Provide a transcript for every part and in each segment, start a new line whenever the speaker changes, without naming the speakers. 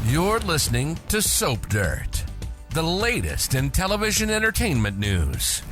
You're listening to Soap Dirt, the latest in television entertainment news.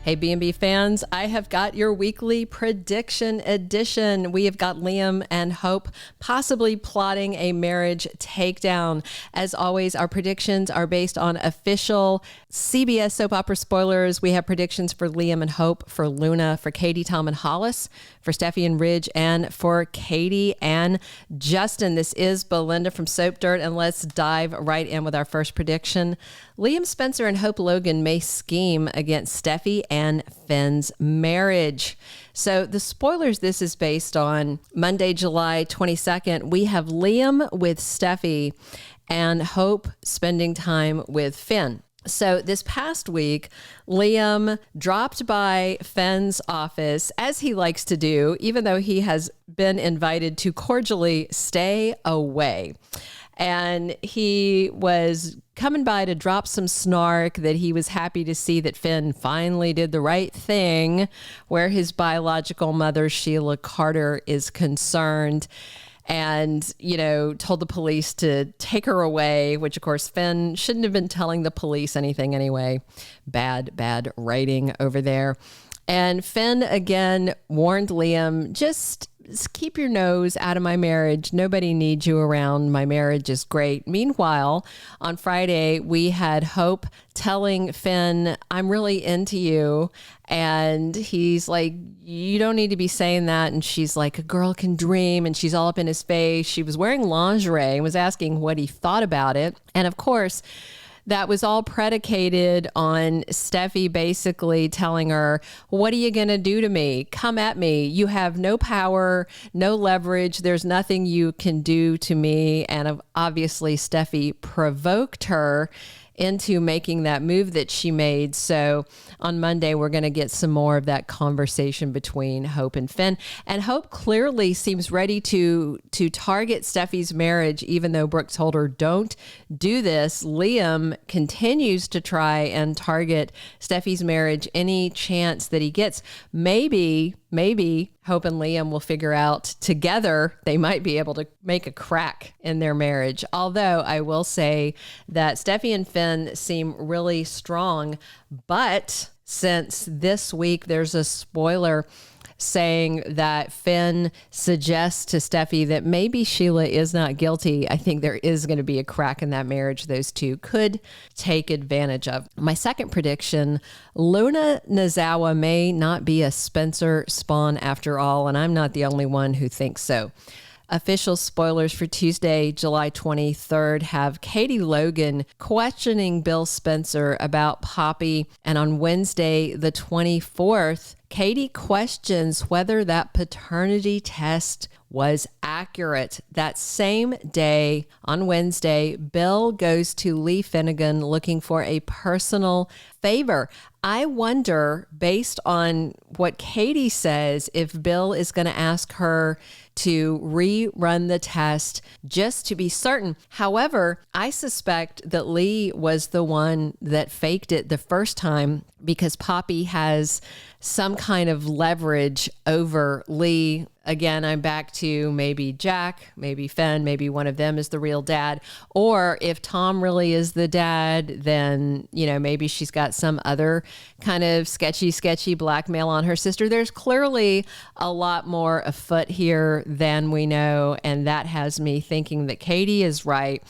Hey, B&B fans, I have got your weekly prediction edition. We have got Liam and Hope possibly plotting a marriage takedown. As always, our predictions are based on official CBS soap opera spoilers. We have predictions for Liam and Hope, for Luna, for Katie, Tom, and Hollis, for Steffy and Ridge, and for Katie and Justin. This is Belynda from Soap Dirt, and let's dive right in with our first prediction. Liam, Spencer, and Hope Logan may scheme against Steffy and Finn's marriage. So the spoilers, this is based on Monday, July 22nd. We have Liam with Steffy and Hope spending time with Finn. So this past week, Liam dropped by Finn's office, as he likes to do, even though he has been invited to cordially stay away. And he was coming by to drop some snark that he was happy to see that Finn finally did the right thing where his biological mother, Sheila Carter, is concerned. And, told the police to take her away, which, of course, Finn shouldn't have been telling the police anything anyway. Bad writing over there. And Finn, again, warned Liam, just keep your nose out of my marriage. Nobody needs you around. My marriage is great. Meanwhile, on Friday, we had Hope telling Finn, I'm really into you. And he's like, you don't need to be saying that. And she's like, a girl can dream. And she's all up in his face. She was wearing lingerie and was asking what he thought about it. And of course, that was all predicated on Steffy basically telling her, what are you going to do to me? Come at me. You have no power, no leverage. There's nothing you can do to me. And obviously, Steffy provoked her into making that move that she made. So on Monday, we're going to get some more of that conversation between Hope and Finn. And Hope clearly seems ready to target Steffy's marriage, even though Brooke told her, don't do this. Liam continues to try and target Steffy's marriage any chance that he gets. Maybe Hope and Liam will figure out together they might be able to make a crack in their marriage. Although I will say that Steffy and Finn seem really strong, but since this week there's a spoiler saying that Finn suggests to Steffy that maybe Sheila is not guilty, I think there is going to be a crack in that marriage those two could take advantage of. My second prediction, Luna Naza may not be a Spencer spawn after all, and I'm not the only one who thinks so. Official spoilers for Tuesday, July 23rd, have Katie Logan questioning Bill Spencer about Poppy. And on Wednesday, the 24th, Katie questions whether that paternity test was accurate. That same day, on Wednesday, Bill goes to Lee Finnegan looking for a personal favor. I wonder, based on what Katie says, if Bill is going to ask her to rerun the test just to be certain. However, I suspect that Lee was the one that faked it the first time because Poppy has some kind of leverage over Lee. Again, I'm back to maybe Jack, maybe Finn, maybe one of them is the real dad. Or if Tom really is the dad, then, maybe she's got some other kind of sketchy blackmail on her sister. There's clearly a lot more afoot here than we know. And that has me thinking that Katie is right.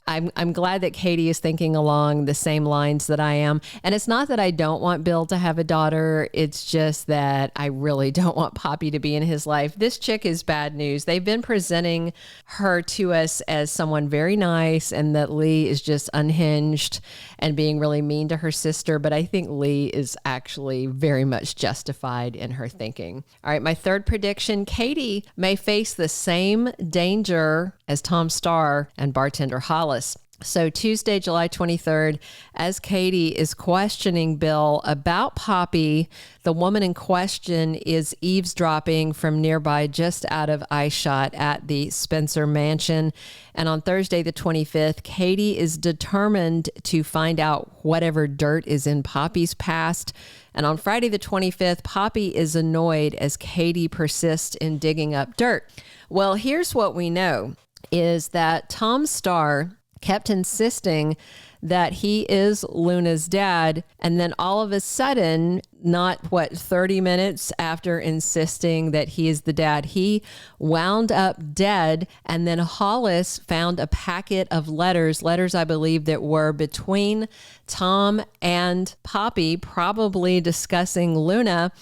I'm glad that Katie is thinking along the same lines that I am. And it's not that I don't want Bill to have a daughter. It's just that I really don't want Poppy to be in his life. This chick is bad news. They've been presenting her to us as someone very nice and that Lee is just unhinged and being really mean to her sister. But I think Lee is actually very much justified in her thinking. All right, my third prediction, Katie may face the same danger as Tom Starr and bartender Hollis. So Tuesday, July 23rd, as Katie is questioning Bill about Poppy, the woman in question is eavesdropping from nearby just out of eyeshot at the Spencer mansion. And on Thursday, the 25th, Katie is determined to find out whatever dirt is in Poppy's past. And on Friday, the 25th, Poppy is annoyed as Katie persists in digging up dirt. Well, here's what we know. is that Tom Starr kept insisting that he is Luna's dad. And then all of a sudden, not 30 minutes after insisting that he is the dad, he wound up dead. And then Hollis found a packet of letters I believe that were between Tom and Poppy, probably discussing Luna.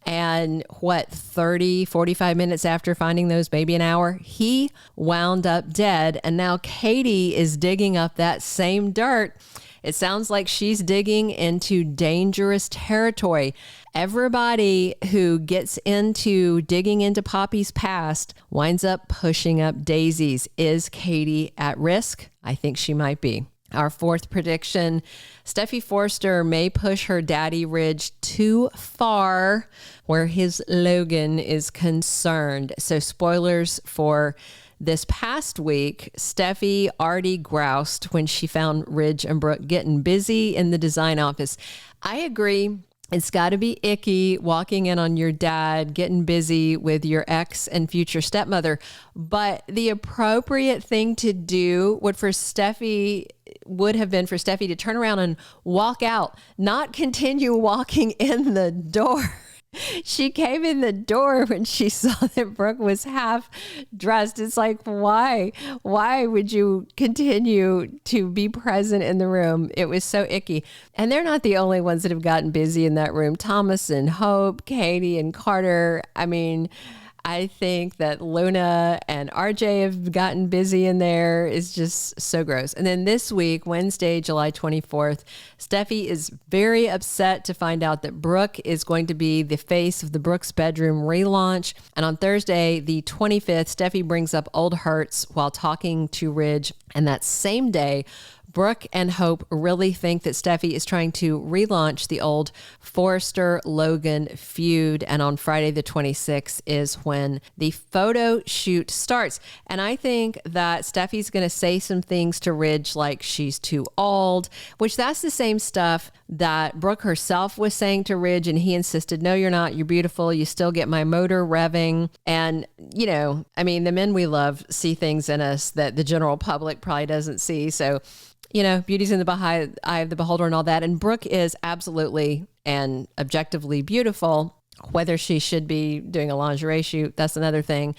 And 45 minutes after finding those, maybe an hour, he wound up dead. And now Katie is digging up that same dirt. It sounds like she's digging into dangerous territory. Everybody who gets into digging into Poppy's past winds up pushing up daisies. Is Katie at risk? I think she might be. Our fourth prediction, Steffy Forrester may push her daddy Ridge too far where his Logan is concerned. So spoilers for this past week, Steffy already groused when she found Ridge and Brooke getting busy in the design office. I agree. It's got to be icky walking in on your dad, getting busy with your ex and future stepmother. But the appropriate thing to do would have been for Steffy to turn around and walk out, not continue walking in the door. She came in the door when she saw that Brooke was half dressed. It's like, why? Why would you continue to be present in the room? It was so icky. And they're not the only ones that have gotten busy in that room. Thomas and Hope, Katie and Carter. I mean, I think that Luna and RJ have gotten busy in there. It's just so gross. And then this week, Wednesday, July 24th, Steffy is very upset to find out that Brooke is going to be the face of the Brooke's Bedroom relaunch. And on Thursday, the 25th, Steffy brings up old hurts while talking to Ridge. And that same day, Brooke and Hope really think that Steffy is trying to relaunch the old Forrester-Logan feud. And on Friday the 26th is when the photo shoot starts. And I think that Steffy's going to say some things to Ridge like she's too old, which that's the same stuff that Brooke herself was saying to Ridge. And he insisted, no, you're not. You're beautiful. You still get my motor revving. And, you know, I mean, the men we love see things in us that the general public probably doesn't see. So, you know, beauty's in the eye of the beholder and all that. And Brooke is absolutely and objectively beautiful. Whether she should be doing a lingerie shoot, that's another thing.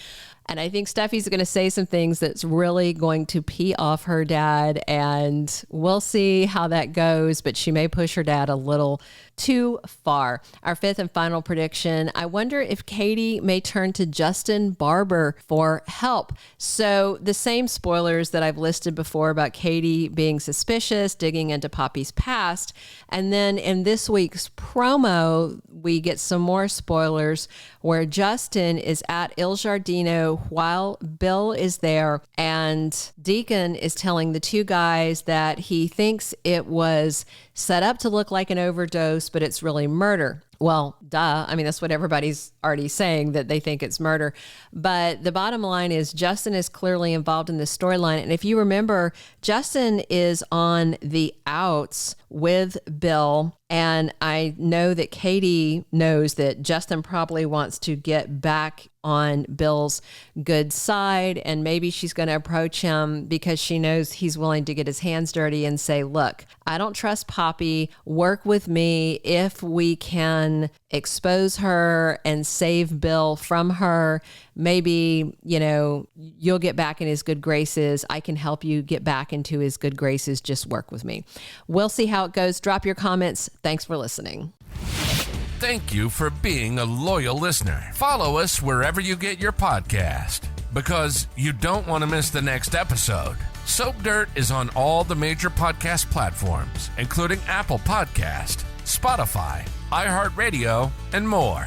And I think Steffy's going to say some things that's really going to pee off her dad. And we'll see how that goes. But she may push her dad a little too far. Our fifth and final prediction, I wonder if Katie may turn to Justin Barber for help. So the same spoilers that I've listed before about Katie being suspicious, digging into Poppy's past. And then in this week's promo, we get some more spoilers where Justin is at Il Giardino while Bill is there, and Deacon is telling the two guys that he thinks it was set up to look like an overdose, but it's really murder. Well, duh. I mean, that's what everybody's already saying, that they think it's murder. But the bottom line is Justin is clearly involved in this storyline. And if you remember, Justin is on the outs with Bill. And I know that Katie knows that Justin probably wants to get back on Bill's good side. And maybe she's going to approach him because she knows he's willing to get his hands dirty and say, look, I don't trust Poppy. Work with me. If we can expose her and save Bill from her, maybe, you know, you'll get back in his good graces. I can help you get back into his good graces. Just work with me. We'll see how it goes. Drop your comments. Thanks for listening.
Thank you for being a loyal listener. Follow us wherever you get your podcast, because you don't want to miss the next episode. Soap Dirt is on all the major podcast platforms, including Apple Podcast, Spotify, iHeartRadio, and more.